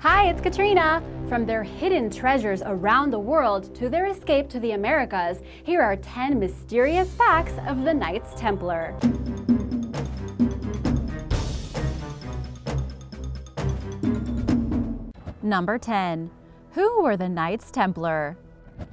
Hi, it's Katrina. From their hidden treasures around the world to their escape to the Americas, here are 10 mysterious facts of the Knights Templar. Number 10. Who were the Knights Templar?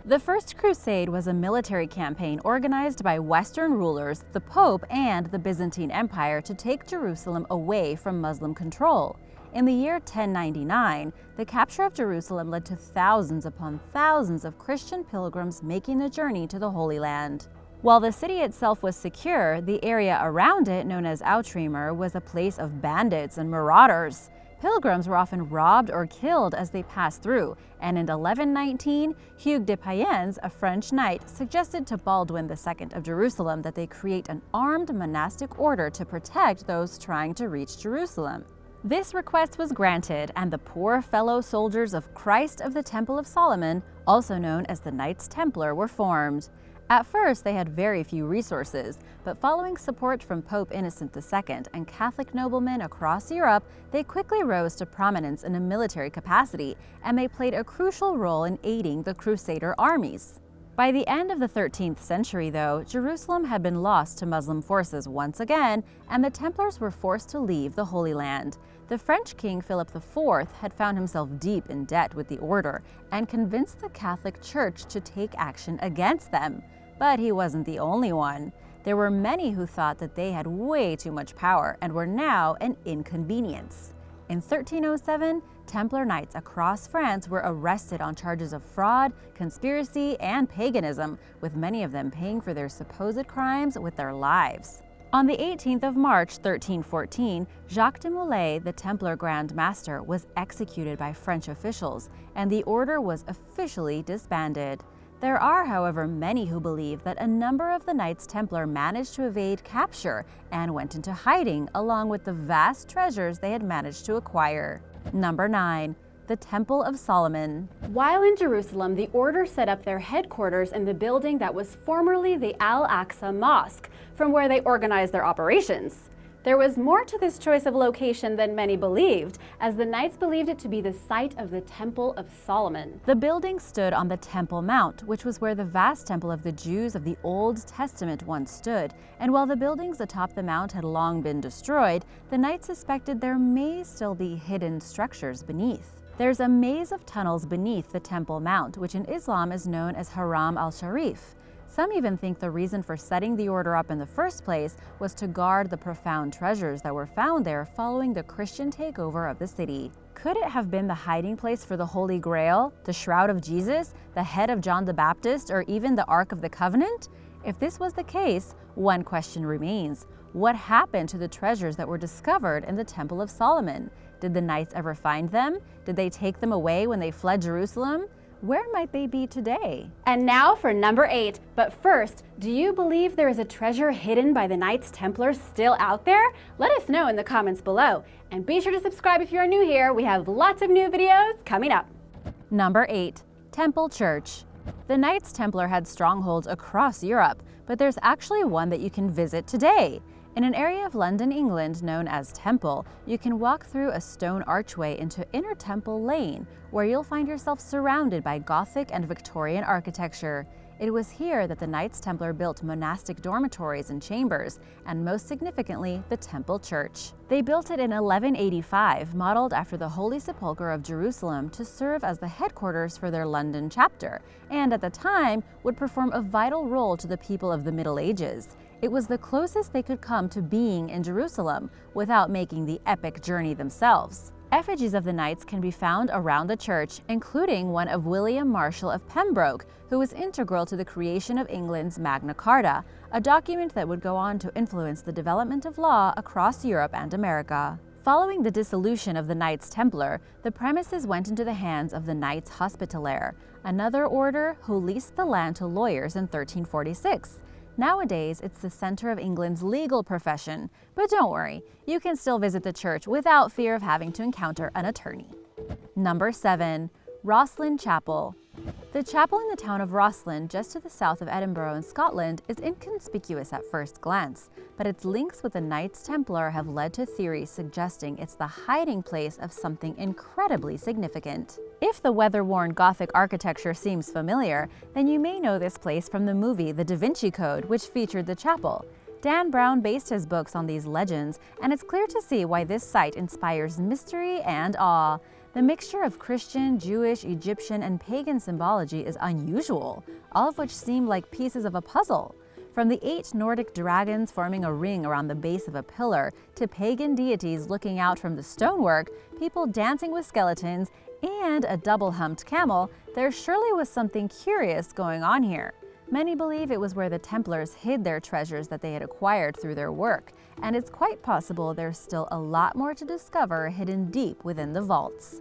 The First Crusade was a military campaign organized by Western rulers, the Pope, and the Byzantine Empire to take Jerusalem away from Muslim control. In the year 1099, the capture of Jerusalem led to thousands upon thousands of Christian pilgrims making the journey to the Holy Land. While the city itself was secure, the area around it, known as Outremer, was a place of bandits and marauders. Pilgrims were often robbed or killed as they passed through, and in 1119, Hugues de Payens, a French knight, suggested to Baldwin II of Jerusalem that they create an armed monastic order to protect those trying to reach Jerusalem. This request was granted, and the poor fellow soldiers of Christ of the Temple of Solomon, also known as the Knights Templar, were formed. At first, they had very few resources, but following support from Pope Innocent II and Catholic noblemen across Europe, they quickly rose to prominence in a military capacity, and they played a crucial role in aiding the Crusader armies. By the end of the 13th century, though, Jerusalem had been lost to Muslim forces once again, and the Templars were forced to leave the Holy Land. The French King Philip IV had found himself deep in debt with the order and convinced the Catholic Church to take action against them. But he wasn't the only one. There were many who thought that they had way too much power and were now an inconvenience. In 1307, Templar knights across France were arrested on charges of fraud, conspiracy, and paganism, with many of them paying for their supposed crimes with their lives. On the 18th of March, 1314, Jacques de Molay, the Templar Grand Master, was executed by French officials, and the order was officially disbanded. There are, however, many who believe that a number of the Knights Templar managed to evade capture and went into hiding along with the vast treasures they had managed to acquire. Number 9. The Temple of Solomon. While in Jerusalem, the order set up their headquarters in the building that was formerly the Aqsa Mosque, from where they organized their operations. There was more to this choice of location than many believed, as the Knights believed it to be the site of the Temple of Solomon. The building stood on the Temple Mount, which was where the vast temple of the Jews of the Old Testament once stood, and while the buildings atop the mount had long been destroyed, the Knights suspected there may still be hidden structures beneath. There's a maze of tunnels beneath the Temple Mount, which in Islam is known as Haram al-Sharif. Some even think the reason for setting the order up in the first place was to guard the profound treasures that were found there following the Christian takeover of the city. Could it have been the hiding place for the Holy Grail, the Shroud of Jesus, the head of John the Baptist, or even the Ark of the Covenant? If this was the case, one question remains. What happened to the treasures that were discovered in the Temple of Solomon? Did the Knights ever find them? Did they take them away when they fled Jerusalem? Where might they be today? And now for number 8. But first, do you believe there is a treasure hidden by the Knights Templar still out there? Let us know in the comments below. And be sure to subscribe if you are new here. We have lots of new videos coming up. Number 8. Temple Church. The Knights Templar had strongholds across Europe, but there's actually one that you can visit today. In an area of London, England known as Temple, you can walk through a stone archway into Inner Temple Lane, where you'll find yourself surrounded by Gothic and Victorian architecture. It was here that the Knights Templar built monastic dormitories and chambers, and most significantly, the Temple Church. They built it in 1185, modeled after the Holy Sepulchre of Jerusalem, to serve as the headquarters for their London chapter, and at the time would perform a vital role to the people of the Middle Ages. It was the closest they could come to being in Jerusalem without making the epic journey themselves. Effigies of the Knights can be found around the church, including one of William Marshal of Pembroke, who was integral to the creation of England's Magna Carta, a document that would go on to influence the development of law across Europe and America. Following the dissolution of the Knights Templar, the premises went into the hands of the Knights Hospitaller, another order who leased the land to lawyers in 1346. Nowadays, it's the center of England's legal profession, but don't worry, you can still visit the church without fear of having to encounter an attorney. Number 7. Rosslyn Chapel. The chapel in the town of Rosslyn, just to the south of Edinburgh in Scotland, is inconspicuous at first glance, but its links with the Knights Templar have led to theories suggesting it's the hiding place of something incredibly significant. If the weather-worn Gothic architecture seems familiar, then you may know this place from the movie The Da Vinci Code, which featured the chapel. Dan Brown based his books on these legends, and it's clear to see why this site inspires mystery and awe. The mixture of Christian, Jewish, Egyptian, and pagan symbology is unusual, all of which seem like pieces of a puzzle. From the 8 Nordic dragons forming a ring around the base of a pillar, to pagan deities looking out from the stonework, people dancing with skeletons, and a double-humped camel, there surely was something curious going on here. Many believe it was where the Templars hid their treasures that they had acquired through their work, and it's quite possible there's still a lot more to discover hidden deep within the vaults.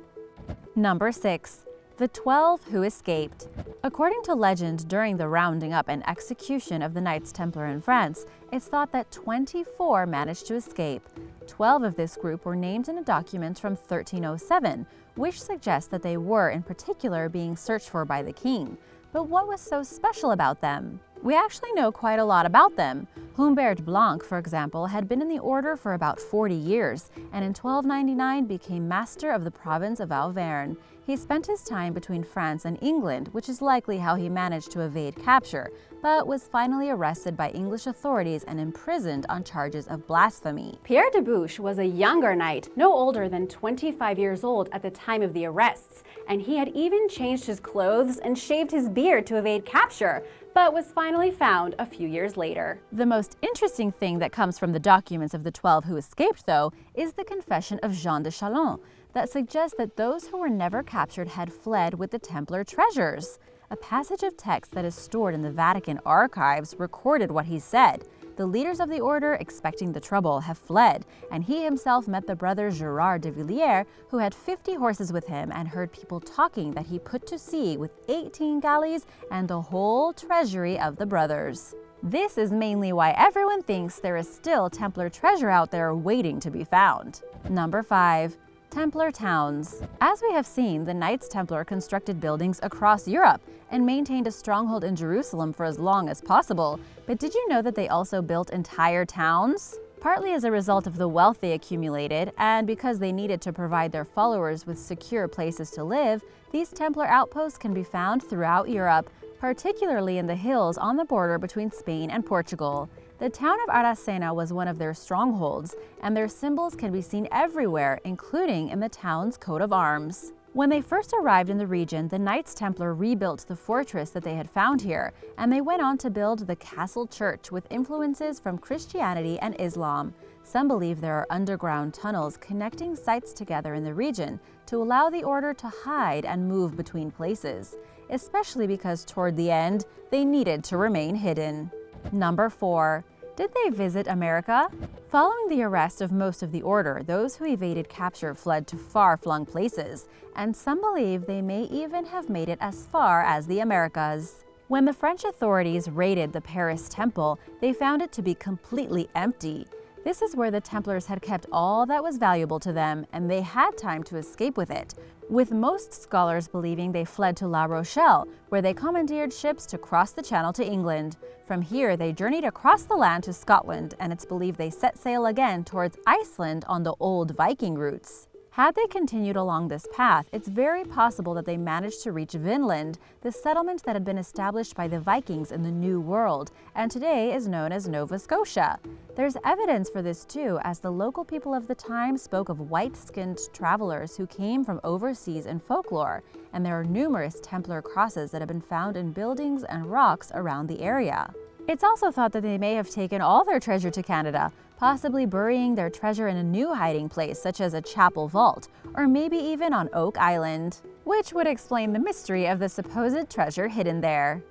Number 6. The 12 who escaped. According to legend, during the rounding up and execution of the Knights Templar in France, it's thought that 24 managed to escape. 12 of this group were named in a document from 1307, which suggests that they were, in particular, being searched for by the king. But what was so special about them? We actually know quite a lot about them. Humbert Blanc, for example, had been in the order for about 40 years, and in 1299 became master of the province of Auvergne. He spent his time between France and England, which is likely how he managed to evade capture, but was finally arrested by English authorities and imprisoned on charges of blasphemy. Pierre de Bouche was a younger knight, no older than 25 years old at the time of the arrests, and he had even changed his clothes and shaved his beard to evade capture, but was finally found a few years later. The most interesting thing that comes from the documents of the 12 who escaped, though, is the confession of Jean de Chalon that suggests that those who were never captured had fled with the Templar treasures. A passage of text that is stored in the Vatican archives recorded what he said. The leaders of the order, expecting the trouble, have fled, and he himself met the brother Gerard de Villiers, who had 50 horses with him, and heard people talking that he put to sea with 18 galleys and the whole treasury of the brothers. This is mainly why everyone thinks there is still Templar treasure out there waiting to be found. Number 5. Templar Towns. As we have seen, the Knights Templar constructed buildings across Europe and maintained a stronghold in Jerusalem for as long as possible. But did you know that they also built entire towns? Partly as a result of the wealth they accumulated, and because they needed to provide their followers with secure places to live, these Templar outposts can be found throughout Europe, particularly in the hills on the border between Spain and Portugal. The town of Aracena was one of their strongholds, and their symbols can be seen everywhere, including in the town's coat of arms. When they first arrived in the region, the Knights Templar rebuilt the fortress that they had found here, and they went on to build the castle church with influences from Christianity and Islam. Some believe there are underground tunnels connecting sites together in the region to allow the order to hide and move between places, especially because toward the end, they needed to remain hidden. Number 4. Did they visit America? Following the arrest of most of the order, those who evaded capture fled to far-flung places, and some believe they may even have made it as far as the Americas. When the French authorities raided the Paris temple, they found it to be completely empty. This is where the Templars had kept all that was valuable to them, and they had time to escape with it, with most scholars believing they fled to La Rochelle, where they commandeered ships to cross the Channel to England. From here, they journeyed across the land to Scotland, and it's believed they set sail again towards Iceland on the old Viking routes. Had they continued along this path, it's very possible that they managed to reach Vinland, the settlement that had been established by the Vikings in the New World, and today is known as Nova Scotia. There's evidence for this too, as the local people of the time spoke of white-skinned travelers who came from overseas in folklore, and there are numerous Templar crosses that have been found in buildings and rocks around the area. It's also thought that they may have taken all their treasure to Canada, possibly burying their treasure in a new hiding place such as a chapel vault, or maybe even on Oak Island, which would explain the mystery of the supposed treasure hidden there.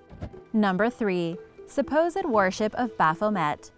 Number 3. Supposed worship of Baphomet.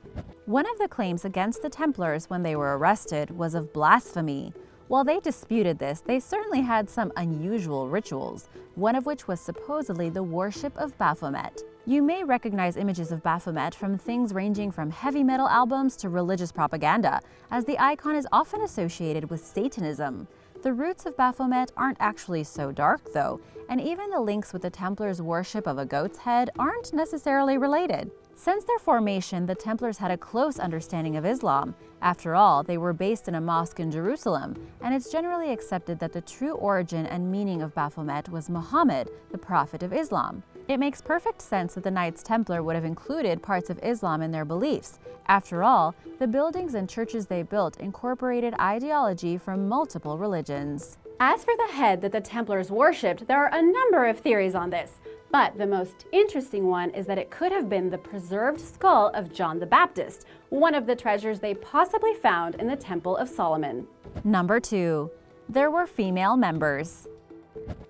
One of the claims against the Templars when they were arrested was of blasphemy. While they disputed this, they certainly had some unusual rituals, one of which was supposedly the worship of Baphomet. You may recognize images of Baphomet from things ranging from heavy metal albums to religious propaganda, as the icon is often associated with Satanism. The roots of Baphomet aren't actually so dark, though, and even the links with the Templars' worship of a goat's head aren't necessarily related. Since their formation, the Templars had a close understanding of Islam. After all, they were based in a mosque in Jerusalem, and it's generally accepted that the true origin and meaning of Baphomet was Muhammad, the prophet of Islam. It makes perfect sense that the Knights Templar would have included parts of Islam in their beliefs. After all, the buildings and churches they built incorporated ideology from multiple religions. As for the head that the Templars worshipped, there are a number of theories on this. But the most interesting one is that it could have been the preserved skull of John the Baptist, one of the treasures they possibly found in the Temple of Solomon. Number 2. There were female members.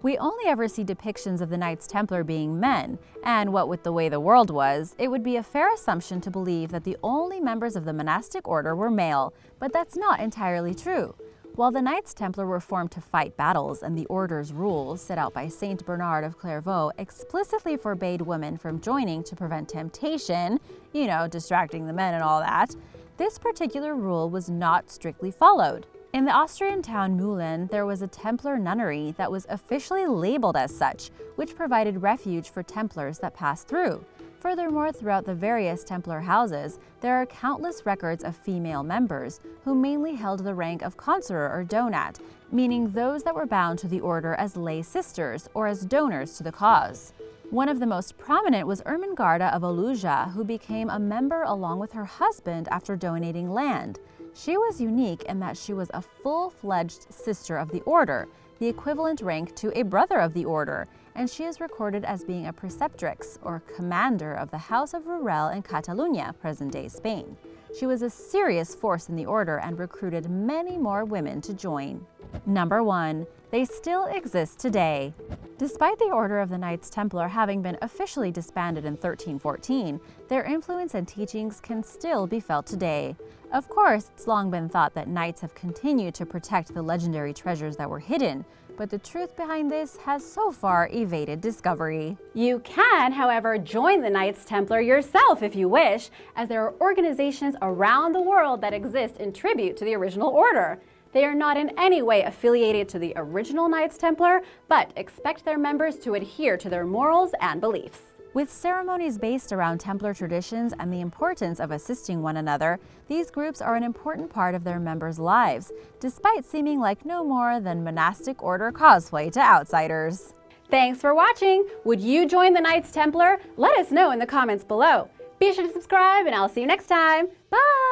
We only ever see depictions of the Knights Templar being men, and what with the way the world was, it would be a fair assumption to believe that the only members of the monastic order were male, but that's not entirely true. While the Knights Templar were formed to fight battles and the order's rules, set out by Saint Bernard of Clairvaux, explicitly forbade women from joining to prevent temptation, distracting the men and all that, this particular rule was not strictly followed. In the Austrian town Mühlen, there was a Templar nunnery that was officially labeled as such, which provided refuge for Templars that passed through. Furthermore, throughout the various Templar houses, there are countless records of female members who mainly held the rank of consoror or donat, meaning those that were bound to the order as lay sisters or as donors to the cause. One of the most prominent was Ermengarda of Aluja, who became a member along with her husband after donating land. She was unique in that she was a full-fledged sister of the order, the equivalent rank to a brother of the order, and she is recorded as being a preceptrix, or commander of the House of Rurel in Catalonia, present-day Spain. She was a serious force in the order and recruited many more women to join. Number 1. They still exist today. Despite the Order of the Knights Templar having been officially disbanded in 1314, their influence and teachings can still be felt today. Of course, it's long been thought that knights have continued to protect the legendary treasures that were hidden, but the truth behind this has so far evaded discovery. You can, however, join the Knights Templar yourself if you wish, as there are organizations around the world that exist in tribute to the original order. They are not in any way affiliated to the original Knights Templar, but expect their members to adhere to their morals and beliefs. With ceremonies based around Templar traditions and the importance of assisting one another, these groups are an important part of their members' lives, despite seeming like no more than monastic order cosplay to outsiders. Thanks for watching! Would you join the Knights Templar? Let us know in the comments below. Be sure to subscribe and I'll see you next time. Bye!